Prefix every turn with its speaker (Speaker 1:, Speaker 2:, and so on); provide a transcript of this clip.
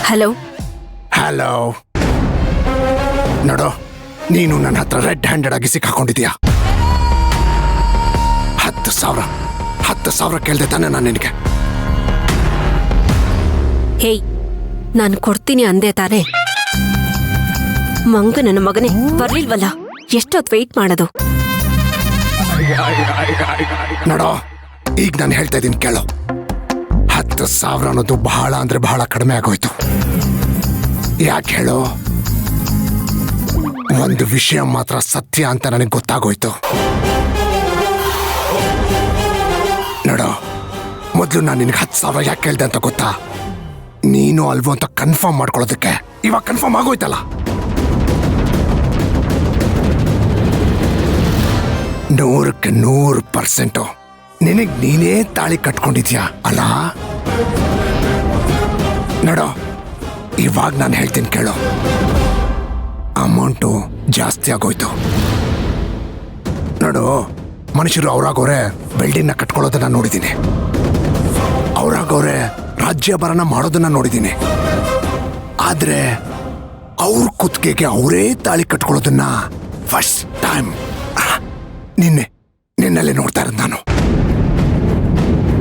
Speaker 1: Hello.
Speaker 2: Hello. ನೋಡು, ನೀನು ನನ್ನ ಹತ್ರ ರೆಡ್ ಹ್ಯಾಂಡೆಡ್ ಆಗಿ ಸಿಕ್ಕಾಕೊಂಡಿದ್ಯಾ. 10,000 ಕೇಳ್ದೆ ತಾನೆ ನಾನು ನಿನಗೆ.
Speaker 1: ಹೇಯ್, ನಾನು ಕೊಡ್ತೀನಿ ಅಂದೆ ತಾನೆ. ಮಂಗ ನನ್ನ ಮಗನೇ ಬರ್ಲಿಲ್ವಲ್ಲ, ಎಷ್ಟೊತ್ತು ವೆಯ್ಟ್ ಮಾಡೋದು?
Speaker 2: ನೋಡೋ, ಈಗ ನಾನು ಹೇಳ್ತಾ ಇದ್ದೀನಿ ಕೇಳು. 10,000 ಅನ್ನೋದು ಬಹಳ ಅಂದ್ರೆ ಬಹಳ ಕಡಿಮೆ ಆಗೋಯ್ತು. ಯಾಕೆ ಹೇಳು? ಒಂದು ವಿಷಯ ಮಾತ್ರ ಸತ್ಯ ಅಂತ ನನಗೆ ಗೊತ್ತಾಗೋಯ್ತು. ನೋಡೋ, ಮೊದಲು ನಾನು ನಿನಗೆ 10,000 ಯಾಕೆ ಕೇಳ್ದೆ ಅಂತ ಗೊತ್ತಾ? ನೀನು ಅಲ್ವೋ ಅಂತ ಕನ್ಫರ್ಮ್ ಮಾಡ್ಕೊಳ್ಳೋದಕ್ಕೆ. ಇವಾಗ ಕನ್ಫರ್ಮ್ ಆಗೋಯ್ತಲ್ಲ. 100% ನಿನಗ್ ನೀನೇ ತಾಳಿ ಕಟ್ಕೊಂಡಿದ್ಯಾ ಅಲ್ಲ? ನೋಡೋ, ಇವಾಗ ನಾನು ಹೇಳ್ತೀನಿ ಕೇಳು. ಅಮೌಂಟು ಜಾಸ್ತಿ ಆಗೋಯ್ತು. ನೋಡು, ಮನುಷ್ಯರು ಅವರಾಗವ್ರೆ ಬಿಲ್ಡಿಂಗ್ನ ಕಟ್ಕೊಳ್ಳೋದನ್ನ ನೋಡಿದ್ದೀನಿ. ಅವರಾಗವ್ರೆ ರಾಜ್ಯಭರಣ ಮಾಡೋದನ್ನ ನೋಡಿದ್ದೀನಿ. ಆದ್ರೆ ಅವ್ರ ಕುತ್ತಿಗೆಗೆ ಅವರೇ ತಾಳಿ ಕಟ್ಕೊಳ್ಳೋದನ್ನ ಫಸ್ಟ್ ಟೈಮ್ ನಿನ್ನಲ್ಲಿ ನೋಡ್ತಾ ಇರೋದು ನಾನು.